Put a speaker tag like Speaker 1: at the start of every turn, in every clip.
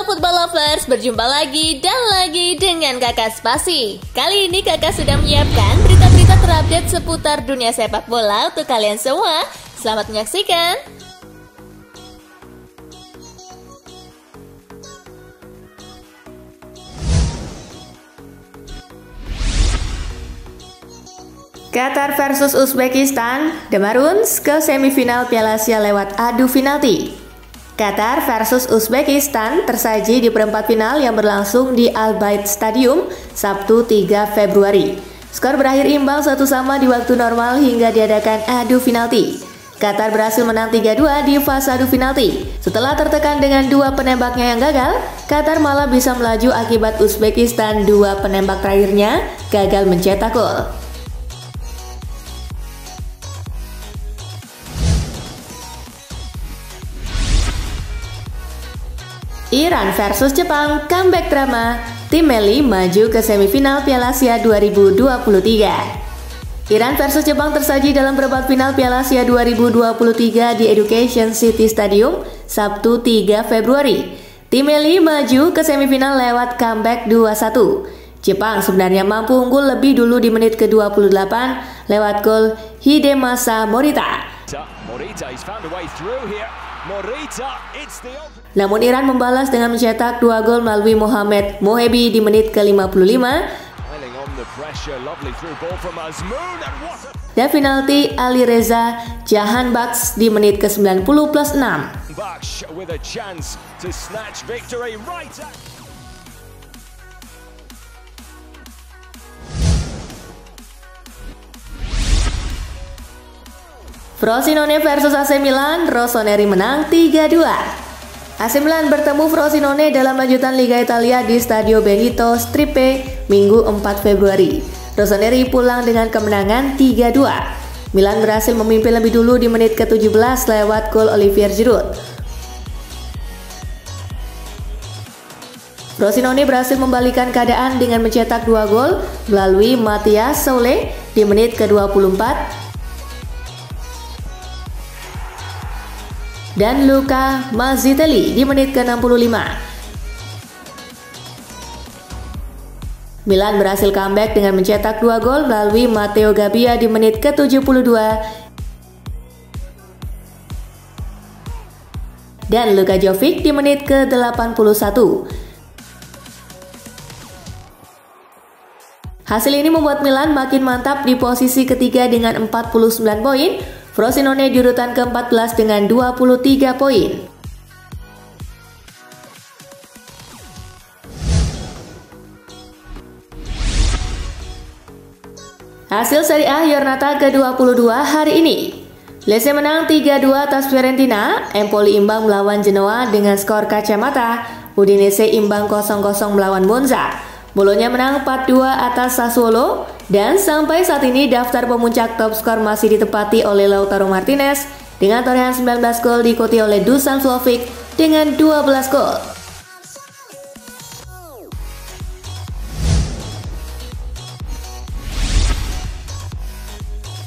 Speaker 1: Football Lovers, berjumpa lagi dan lagi dengan Kakak Spasi. Kali ini Kakak sudah menyiapkan berita-berita terupdate seputar dunia sepak bola untuk kalian semua. Selamat menyaksikan. Qatar versus Uzbekistan, The Maroons ke semifinal Piala Asia lewat adu penalti. Qatar versus Uzbekistan tersaji di perempat final yang berlangsung di Al Bayt Stadium Sabtu 3 Februari. Skor berakhir imbang 1-1 di waktu normal hingga diadakan adu penalti. Qatar berhasil menang 3-2 di fase adu penalti. Setelah tertekan dengan dua penembaknya yang gagal, Qatar malah bisa melaju akibat Uzbekistan dua penembak terakhirnya gagal mencetak gol. Iran versus Jepang, comeback drama, tim Meli maju ke semifinal Piala Asia 2023. Iran versus Jepang tersaji dalam perempat final Piala Asia 2023 di Education City Stadium, Sabtu 3 Februari. Tim Meli maju ke semifinal lewat comeback 2-1. Jepang sebenarnya mampu unggul lebih dulu di menit ke-28 lewat gol Hidemasa Morita. Namun Iran membalas dengan mencetak dua gol melalui Mohamed Mohebi di menit ke-55 dan penalti Ali Reza Jahanbakhsh di menit ke-90 plus 6. Frosinone versus AC Milan, Rossoneri menang 3-2. AC Milan bertemu Frosinone dalam lanjutan Liga Italia di Stadio Benito Stripe Minggu 4 Februari. Rossoneri pulang dengan kemenangan 3-2. Milan berhasil memimpin lebih dulu di menit ke-17 lewat gol Olivier Giroud. Frosinone berhasil membalikan keadaan dengan mencetak dua gol melalui Mathias Soule di menit ke-24 dan Luca Mazzitelli di menit ke-65. Milan berhasil comeback dengan mencetak dua gol melalui Matteo Gabbia di menit ke-72 dan Luka Jovic di menit ke-81. Hasil ini membuat Milan makin mantap di posisi ketiga dengan 49 poin. Frosinone di urutan ke-14 dengan 23 poin. Hasil Serie A Giornata ke-22 hari ini. Lecce menang 3-2 atas Fiorentina, Empoli imbang melawan Genoa dengan skor kacamata, Udinese imbang 0-0 melawan Monza. Bologna menang 4-2 atas Sassuolo, dan sampai saat ini daftar pemuncak top skor masih ditempati oleh Lautaro Martinez dengan torehan 19 gol diikuti oleh Dusan Vlahovic dengan 12 gol.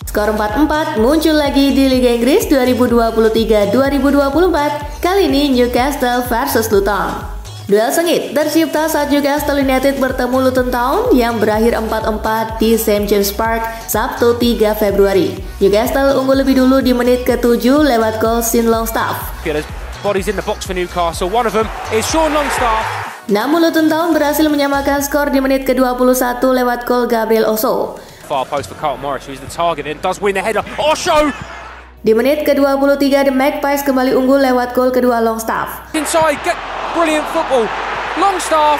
Speaker 1: Skor 4-4 muncul lagi di Liga Inggris 2023-2024, kali ini Newcastle versus Luton. Duel sengit tercipta saat Newcastle United bertemu Luton Town yang berakhir 4-4 di St. James Park Sabtu 3 Februari. Newcastle unggul lebih dulu di menit ke-7 lewat gol Sean Longstaff. Namun Luton Town berhasil menyamakan skor di menit ke-21 lewat gol Gabriel Osso. Di menit ke-23 The Magpies kembali unggul lewat gol kedua Longstaff.
Speaker 2: Brilliant football, Longstaff.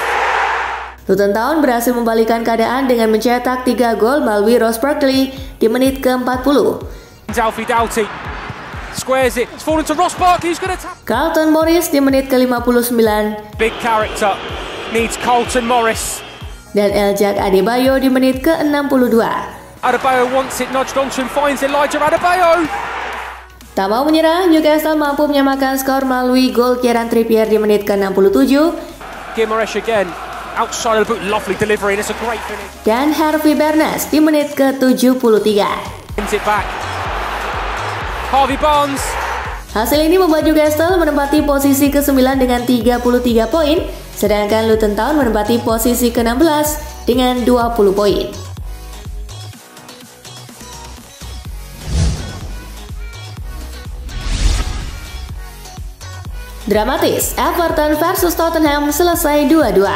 Speaker 1: Luton Town berhasil membalikan keadaan dengan mencetak 3 gol melalui Ross Barkley di menit ke-40.
Speaker 2: Alfie Doughty squares it. It's fallen to Ross Barkley. Who's going to tap?
Speaker 1: Carlton Morris di menit ke-59.
Speaker 2: Big character needs Carlton Morris.
Speaker 1: Dan Eljak Adebayo di menit ke-62.
Speaker 2: Adebayo wants it nudged onto him, finds Elijah Adebayo.
Speaker 1: Tak mau menyerah, Newcastle mampu menyamakan skor melalui gol Kieran Trippier di menit ke-67.
Speaker 2: Guimaraes again, outside of the boot, lovely delivery, and it's a great finish.
Speaker 1: Dan Harvey Barnes di menit ke-73.
Speaker 2: Wins it back. Harvey Barnes
Speaker 1: Hasil ini membuat Newcastle menempati posisi ke-9 dengan 33 poin, sedangkan Luton Town menempati posisi ke-16 dengan 20 poin. Dramatis, Everton versus Tottenham selesai 2-2.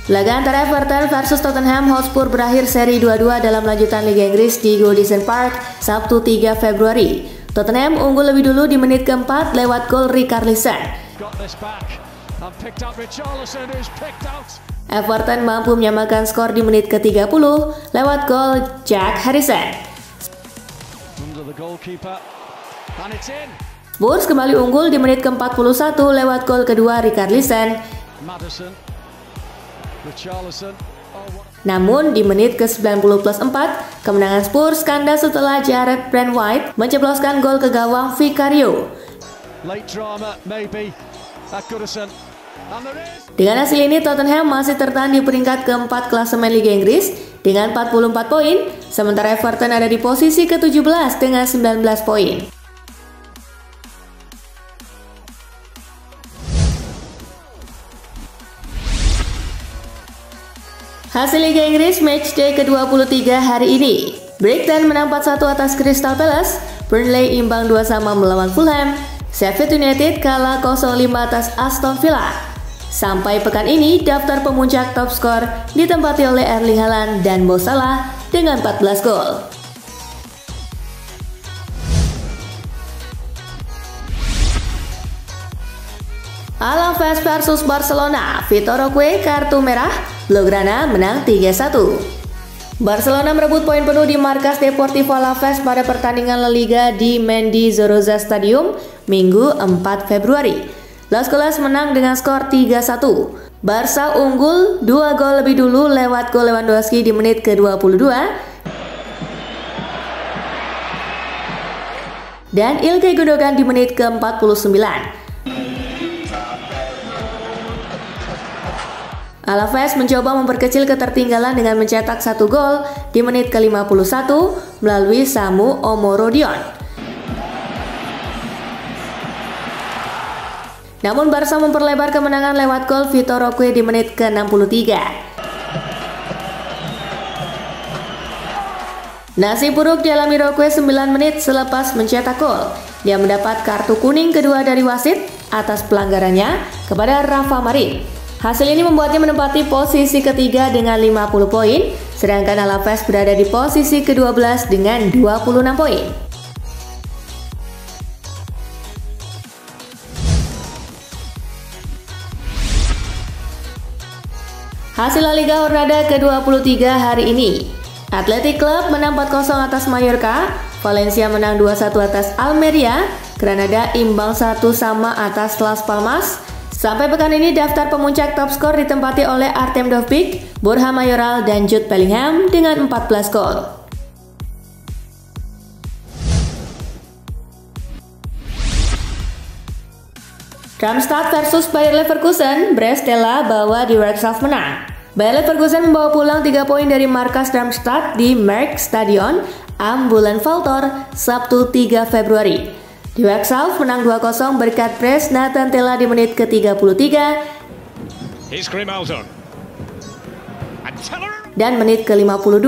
Speaker 1: Laga antara Everton versus Tottenham Hotspur berakhir seri 2-2 dalam lanjutan Liga Inggris di Goodison Park, Sabtu 3 Februari. Tottenham unggul lebih dulu di menit keempat lewat gol Richarlison. Everton mampu menyamakan skor di menit ke-30 lewat gol Jack Harrison. Spurs kembali unggul di menit ke-41 lewat gol kedua Richarlison. Namun di menit ke-90+4, kemenangan Spurs kandas setelah Jared Brandtwaite menceploskan gol ke gawang Vicario. Dengan hasil ini, Tottenham masih tertahan di peringkat keempat klasemen Liga Inggris dengan 44 poin, sementara Everton ada di posisi ke-17 dengan 19 poin. Hasil Liga Inggris matchday ke-23 hari ini. Brighton menang 4-1 atas Crystal Palace, Burnley imbang 2-2 melawan Fulham, Sheffield United kalah 0-5 atas Aston Villa. Sampai pekan ini, daftar pemuncak top skor ditempati oleh Erling Haaland dan Mo Salah dengan 14 gol. Alaves versus Barcelona, Vitor Roque kartu merah, Blaugrana menang 3-1. Barcelona merebut poin penuh di markas Deportivo Alaves pada pertandingan La Liga di Mendizorroza Stadium, Minggu 4 Februari. Las Palmas menang dengan skor 3-1. Barca unggul 2 gol lebih dulu lewat gol Lewandowski di menit ke-22 dan Ilkay Gundogan di menit ke-49. Alaves mencoba memperkecil ketertinggalan dengan mencetak 1 gol di menit ke-51 melalui Samu Omorodion. Namun Barca memperlebar kemenangan lewat gol Vitor Roque di menit ke-63. Nasib buruk dialami Roque 9 menit selepas mencetak gol. Dia mendapat kartu kuning kedua dari wasit atas pelanggarannya kepada Rafa Marin. Hasil ini membuatnya menempati posisi ketiga dengan 50 poin, sedangkan Alaves berada di posisi ke-12 dengan 26 poin. Hasil La Liga Jornada ke-23 hari ini. Athletic Club menang 4-0 atas Mallorca, Valencia menang 2-1 atas Almeria, Granada imbang 1-1 atas Las Palmas. Sampai pekan ini daftar pemuncak top skor ditempati oleh Artem Dovbyk, Borja Mayoral, dan Jude Bellingham dengan 14 gol. Darmstadt versus Bayer Leverkusen, Brestella bawa di Werkself menang. Bayer Leverkusen membawa pulang 3 poin dari markas Darmstadt di Merck Stadion am Bullenwalter, Sabtu 3 Februari. Di Werkself menang 2-0 berkat brace Nathan Tella di menit ke-33 dan menit ke-52.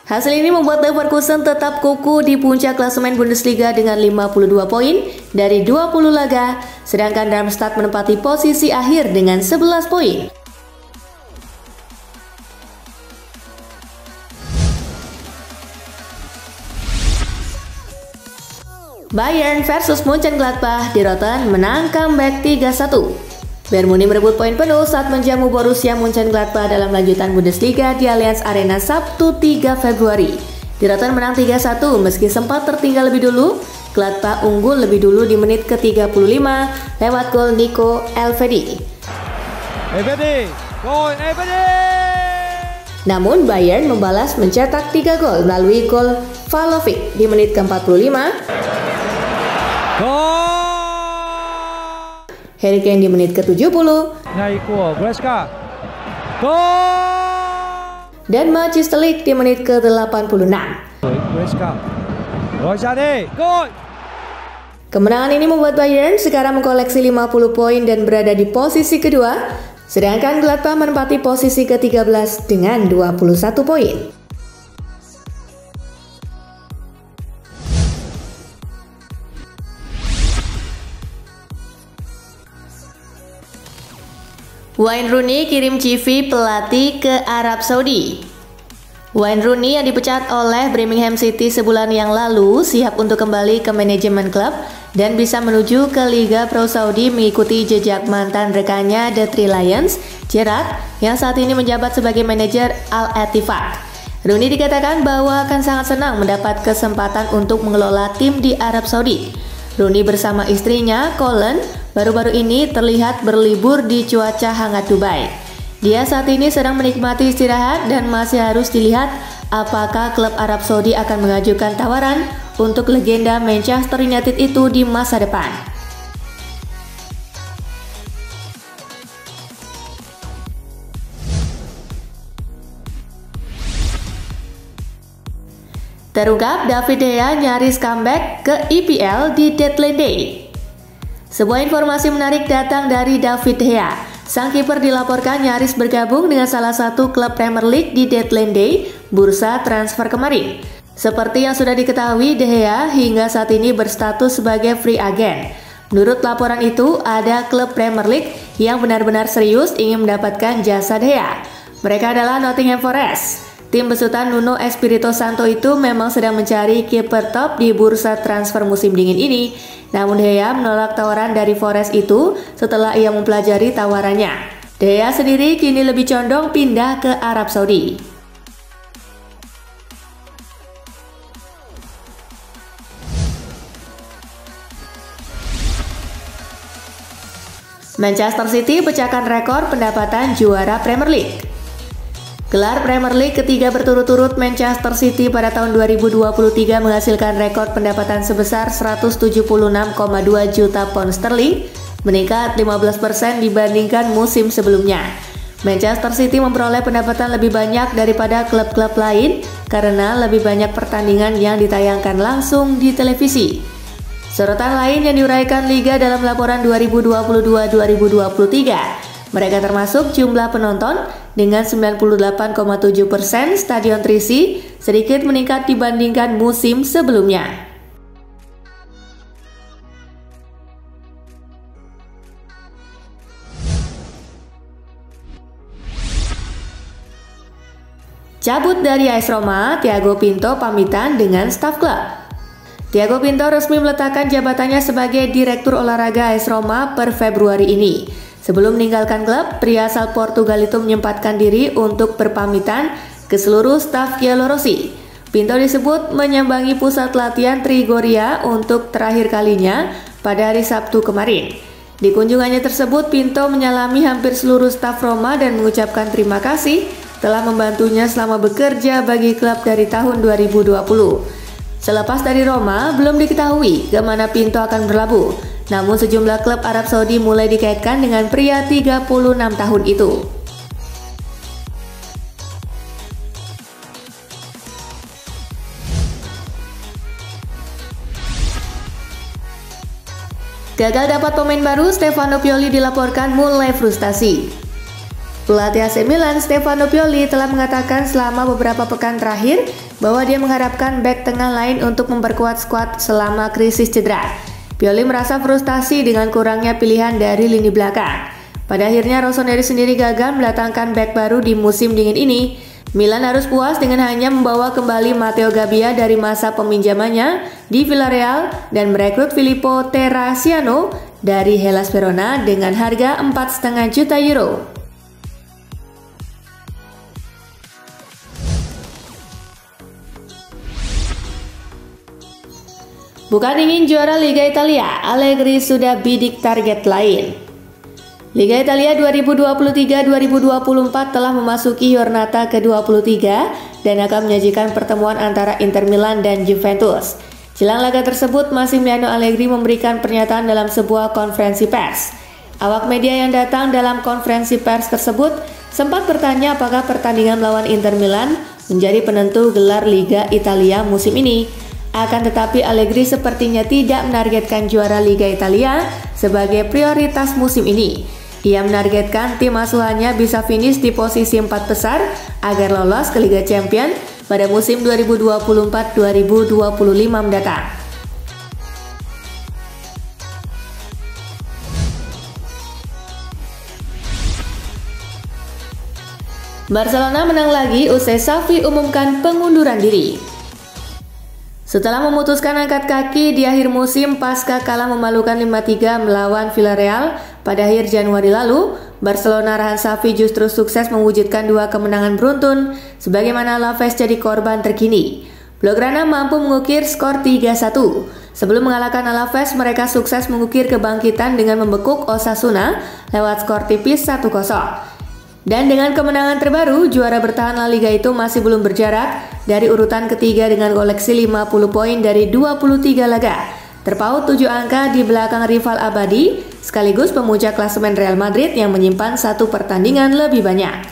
Speaker 1: Hasil ini membuat Leverkusen tetap kukuh di puncak klasemen Bundesliga dengan 52 poin dari 20 laga, sedangkan Darmstadt menempati posisi akhir dengan 11 poin. Bayern versus Mönchengladbach di Rotten menang comeback 3-1. Bayern Munich merebut poin penuh saat menjamu Borussia Mönchengladbach dalam lanjutan Bundesliga di Allianz Arena Sabtu 3 Februari. Di Rotten menang 3-1 meski sempat tertinggal lebih dulu. Gladbach unggul lebih dulu di menit ke-35 lewat gol Nico Elvedi. Namun Bayern membalas mencetak 3 gol melalui gol Vlahovic di menit ke-45, Harry Kane di menit ke-70, dan Maciej Stelijk di menit ke-86. Kemenangan ini membuat Bayern sekarang mengkoleksi 50 poin dan berada di posisi kedua, sedangkan Gladbach menempati posisi ke-13 dengan 21 poin. Wayne Rooney kirim CV pelatih ke Arab Saudi. Wayne Rooney yang dipecat oleh Birmingham City sebulan yang lalu siap untuk kembali ke manajemen klub dan bisa menuju ke Liga Pro Saudi mengikuti jejak mantan rekannya The Three Lions, Gerrard, yang saat ini menjabat sebagai manajer Al-Ettifaq. Rooney dikatakan bahwa akan sangat senang mendapat kesempatan untuk mengelola tim di Arab Saudi. Rooney bersama istrinya, Colin, baru-baru ini terlihat berlibur di cuaca hangat Dubai. Dia saat ini sedang menikmati istirahat dan masih harus dilihat apakah klub Arab Saudi akan mengajukan tawaran untuk legenda Manchester United itu di masa depan. Terungkap David De Gea nyaris comeback ke EPL di deadline day. Sebuah informasi menarik datang dari David De Gea. Sang kiper dilaporkan nyaris bergabung dengan salah satu klub Premier League di deadline day bursa transfer kemarin. Seperti yang sudah diketahui, De Gea hingga saat ini berstatus sebagai free agent. Menurut laporan itu, ada klub Premier League yang benar-benar serius ingin mendapatkan jasa De Gea. Mereka adalah Nottingham Forest. Tim besutan Nuno Espirito Santo itu memang sedang mencari kiper top di bursa transfer musim dingin ini. Namun De Gea menolak tawaran dari Forest itu setelah ia mempelajari tawarannya. De Gea sendiri kini lebih condong pindah ke Arab Saudi. Manchester City pecahkan rekor pendapatan juara Premier League. Gelar Premier League ketiga berturut-turut Manchester City pada tahun 2023 menghasilkan rekor pendapatan sebesar 176,2 juta pound sterling, meningkat 15% dibandingkan musim sebelumnya. Manchester City memperoleh pendapatan lebih banyak daripada klub-klub lain karena lebih banyak pertandingan yang ditayangkan langsung di televisi. Sorotan lain yang diuraikan Liga dalam laporan 2022-2023, mereka termasuk jumlah penonton dengan 98,7% stadion terisi, sedikit meningkat dibandingkan musim sebelumnya. Cabut dari AS Roma, Thiago Pinto pamitan dengan staf klub. Thiago Pinto resmi meletakkan jabatannya sebagai Direktur Olahraga AS Roma per Februari ini. Sebelum meninggalkan klub, pria asal Portugal itu menyempatkan diri untuk berpamitan ke seluruh staf Giallorossi. Pinto disebut menyambangi pusat latihan Trigoria untuk terakhir kalinya pada hari Sabtu kemarin. Di kunjungannya tersebut, Pinto menyalami hampir seluruh staf Roma dan mengucapkan terima kasih telah membantunya selama bekerja bagi klub dari tahun 2020. Selepas dari Roma, belum diketahui kemana Pinto akan berlabuh. Namun sejumlah klub Arab Saudi mulai dikaitkan dengan pria 36 tahun itu. Gagal dapat pemain baru, Stefano Pioli dilaporkan mulai frustasi. Pelatih AC Milan Stefano Pioli telah mengatakan selama beberapa pekan terakhir bahwa dia mengharapkan bek tengah lain untuk memperkuat skuad selama krisis cedera. Pioli merasa frustasi dengan kurangnya pilihan dari lini belakang. Pada akhirnya Rossoneri sendiri gagal mendatangkan bek baru di musim dingin ini. Milan harus puas dengan hanya membawa kembali Matteo Gabbia dari masa peminjamannya di Villarreal dan merekrut Filippo Terracciano dari Hellas Verona dengan harga 4,5 juta euro. Bukan ingin juara Liga Italia, Allegri sudah bidik target lain. Liga Italia 2023-2024 telah memasuki Giornata ke-23 dan akan menyajikan pertemuan antara Inter Milan dan Juventus. Jelang laga tersebut, Massimiliano Allegri memberikan pernyataan dalam sebuah konferensi pers. Awak media yang datang dalam konferensi pers tersebut sempat bertanya apakah pertandingan melawan Inter Milan menjadi penentu gelar Liga Italia musim ini. Akan tetapi Allegri sepertinya tidak menargetkan juara Liga Italia sebagai prioritas musim ini. Ia menargetkan tim asuhannya bisa finish di posisi 4 besar agar lolos ke Liga Champions pada musim 2024-2025 mendatang. Barcelona menang lagi usai Xavi umumkan pengunduran diri. Setelah memutuskan angkat kaki di akhir musim pasca kalah memalukan 5-3 melawan Villarreal pada akhir Januari lalu, Barcelona arahan Xavi justru sukses mewujudkan 2 kemenangan beruntun, sebagaimana Alaves jadi korban terkini. Blaugrana mampu mengukir skor 3-1. Sebelum mengalahkan Alaves, mereka sukses mengukir kebangkitan dengan membekuk Osasuna lewat skor tipis 1-0. Dan dengan kemenangan terbaru, juara bertahan La Liga itu masih belum berjarak dari urutan ketiga dengan koleksi 50 poin dari 23 laga. Terpaut 7 angka di belakang rival abadi, sekaligus pemuncak klasemen Real Madrid yang menyimpan 1 pertandingan lebih banyak.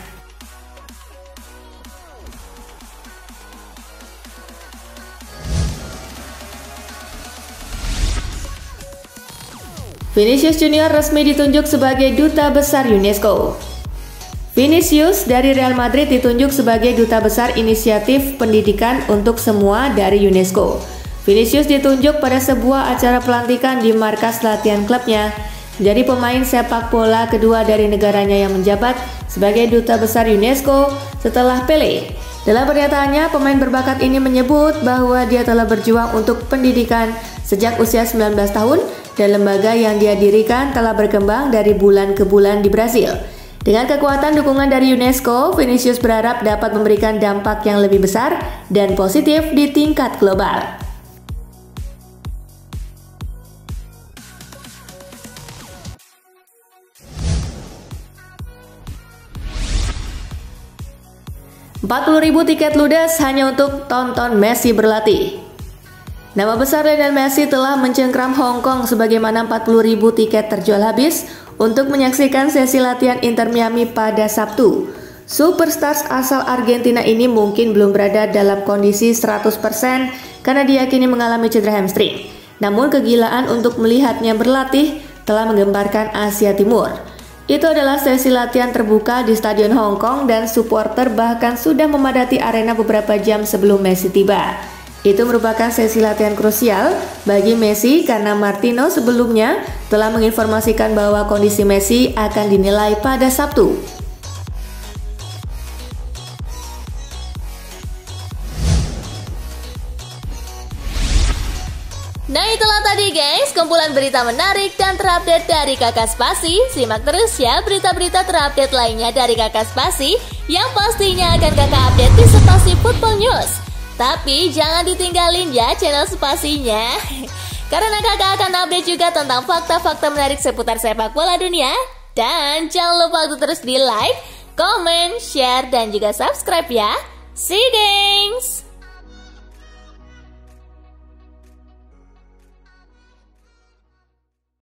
Speaker 1: Vinicius Junior resmi ditunjuk sebagai Duta Besar UNESCO. Vinicius dari Real Madrid ditunjuk sebagai Duta Besar Inisiatif Pendidikan untuk Semua dari UNESCO. Vinicius ditunjuk pada sebuah acara pelantikan di markas latihan klubnya, menjadi pemain sepak bola kedua dari negaranya yang menjabat sebagai Duta Besar UNESCO setelah Pele. Dalam pernyataannya, pemain berbakat ini menyebut bahwa dia telah berjuang untuk pendidikan sejak usia 19 tahun dan lembaga yang dia dirikan telah berkembang dari bulan ke bulan di Brasil. Dengan kekuatan dukungan dari UNESCO, Vinicius berharap dapat memberikan dampak yang lebih besar dan positif di tingkat global. $40.000 tiket ludes hanya untuk tonton Messi berlatih. Nama besar Lionel Messi telah mencengkram Hong Kong sebagaimana 40.000 tiket terjual habis untuk menyaksikan sesi latihan Inter Miami pada Sabtu. Superstars asal Argentina ini mungkin belum berada dalam kondisi 100% karena diyakini mengalami cedera hamstring. Namun kegilaan untuk melihatnya berlatih telah menggemparkan Asia Timur. Itu adalah sesi latihan terbuka di Stadion Hong Kong dan supporter bahkan sudah memadati arena beberapa jam sebelum Messi tiba. Itu merupakan sesi latihan krusial bagi Messi karena Martino sebelumnya telah menginformasikan bahwa kondisi Messi akan dinilai pada Sabtu.
Speaker 3: Nah itulah tadi guys, kumpulan berita menarik dan terupdate dari Kakak Spasi. Simak terus ya berita-berita terupdate lainnya dari Kakak Spasi yang pastinya akan Kakak update di Spasi Football News. Tapi jangan ditinggalin ya channel Spasinya, karena kakak akan update juga tentang fakta-fakta menarik seputar sepak bola dunia. Dan jangan lupa untuk terus di like, comment, share, dan juga subscribe ya. See you guys!